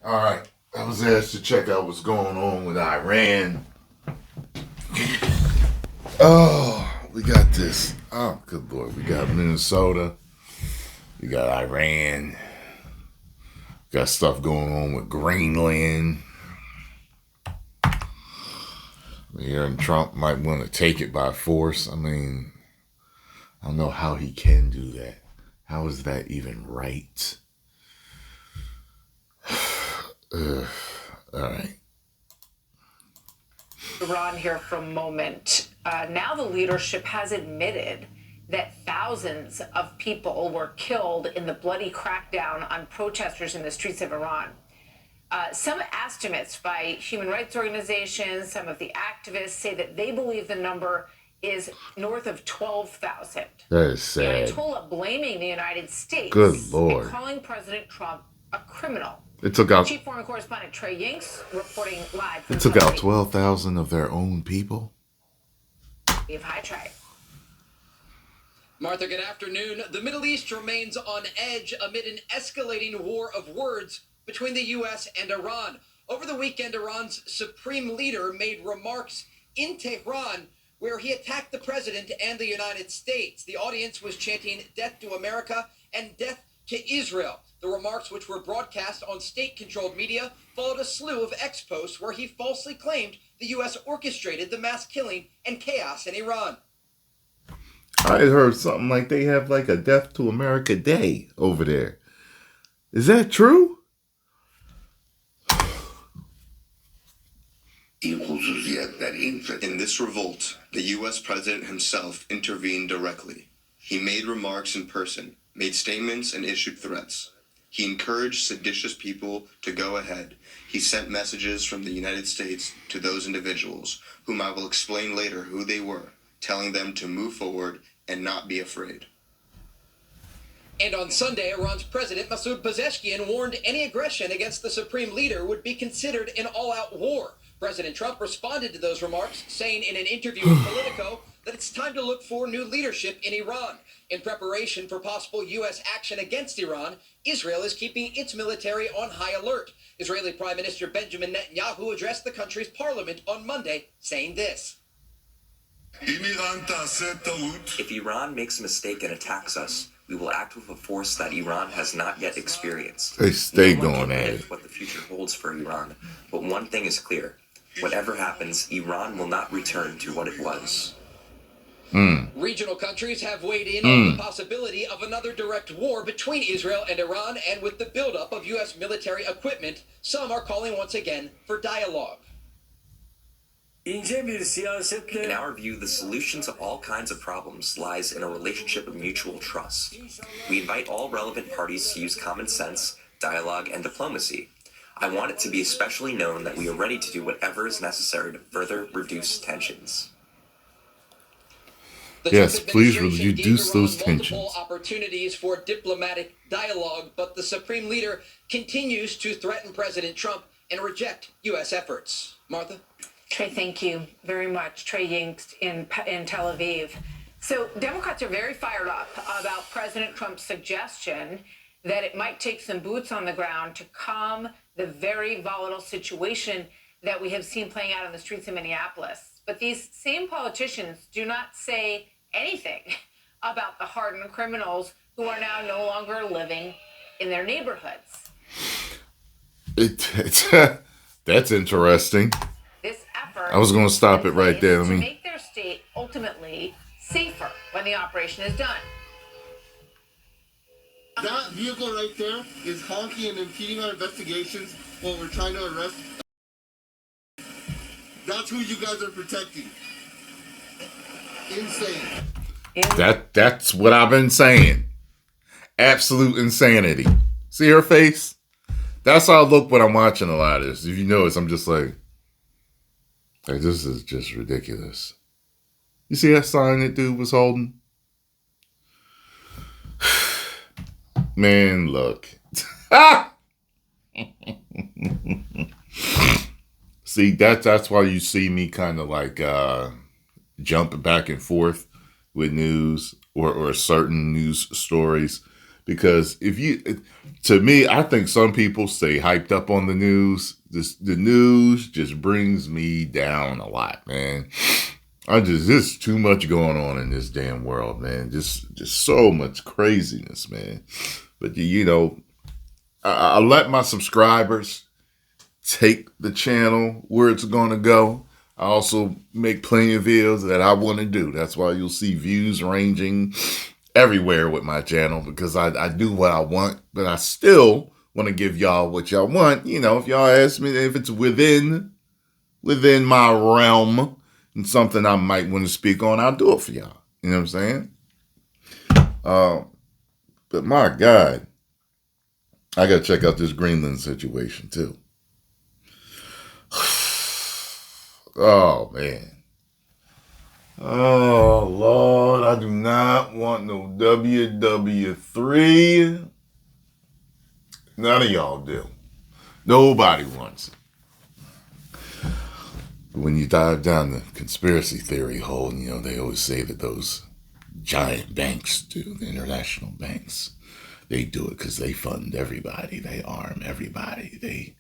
All right. I was asked to check out what's going on with Iran. Oh, we got this. Oh, good Lord. We got Minnesota. We got Iran. Got stuff going on with Greenland. Hearing Trump might want to take it by force. I mean, I don't know how he can do that. How is that even right? All right. Iran here for a moment. Now the leadership has admitted that thousands of people were killed in the bloody crackdown on protesters in the streets of Iran. Some estimates by human rights organizations, some of the activists say that they believe the number is north of 12,000. That is sad. The Ayatollah blaming the United States. Good Lord. And calling President Trump a criminal. It took out. Chief Foreign Correspondent Trey Yingst reporting live from It took out 12,000 of their own people. Hi, Trey. Martha, good afternoon. The Middle East remains on edge amid an escalating war of words between the U.S. and Iran. Over the weekend, Iran's supreme leader made remarks in Tehran where he attacked the president and the United States. The audience was chanting "Death to America" and "Death to Israel." The remarks, which were broadcast on state-controlled media, followed a slew of ex-posts where he falsely claimed the U.S. orchestrated the mass killing and chaos in Iran. I had heard something like they have like a Death to America Day over there. Is that true? In this revolt, the U.S. president himself intervened directly. He made remarks in person, made statements, and issued threats. He encouraged seditious people to go ahead. He sent messages from the United States to those individuals, whom I will explain later who they were, telling them to move forward and not be afraid. And on Sunday, Iran's president, Masoud Pezeshkian, warned any aggression against the supreme leader would be considered an all-out war. President Trump responded to those remarks, saying in an interview with Politico that it's time to look for new leadership in Iran. In preparation for possible U.S. action against Iran, Israel is keeping its military on high alert. Israeli Prime Minister Benjamin Netanyahu addressed the country's parliament on Monday, saying this. If Iran makes a mistake and attacks us, we will act with a force that Iran has not yet experienced. They stay No one going can at predict it. what the future holds for Iran, but one thing is clear. Whatever happens, Iran will not return to what it was. Regional countries have weighed in on the possibility of another direct war between Israel and Iran, and with the buildup of U.S. military equipment, some are calling once again for dialogue. In our view, the solution to all kinds of problems lies in a relationship of mutual trust. We invite all relevant parties to use common sense, dialogue, and diplomacy. I want it to be especially known that we are ready to do whatever is necessary to further reduce tensions. The Yes, Trump please administration reduce gave those Iran multiple tensions. opportunities for diplomatic dialogue, but the supreme leader continues to threaten President Trump and reject U.S. efforts. Martha? Trey, thank you very much. Trey Yingst in Tel Aviv. So Democrats are very fired up about President Trump's suggestion that it might take some boots on the ground to calm the very volatile situation that we have seen playing out on the streets of Minneapolis. But these same politicians do not say anything about the hardened criminals who are now no longer living in their neighborhoods. That's interesting. This effort I was going to stop it right there. to make their state ultimately safer when the operation is done. That vehicle right there is honking and impeding our investigations while we're trying to arrest. That's who you guys are protecting. Insane. That's what I've been saying. Absolute insanity. See her face? That's how I look when I'm watching a lot of this. If you notice, I'm just like this is just ridiculous. You see that sign that dude was holding? Man, look. See, that's why you see me kind of like jumping back and forth with news or certain news stories, Because to me, I think some people stay hyped up on the news. The news just brings me down a lot, man. There's too much going on in this damn world, man. Just so much craziness, man. But I let my subscribers take the channel where it's going to go. I also make plenty of videos that I want to do. That's why you'll see views ranging everywhere with my channel, because I do what I want, but I still want to give y'all what y'all want. If y'all ask me if it's within my realm and something I might want to speak on, I'll do it for y'all. You know what I'm saying? But my God, I got to check out this Greenland situation too. Oh, man. Oh, Lord, I do not want no WW3. None of y'all do. Nobody wants it. But when you dive down the conspiracy theory hole, they always say that those giant banks do, the international banks, they do it because they fund everybody. They arm everybody. They,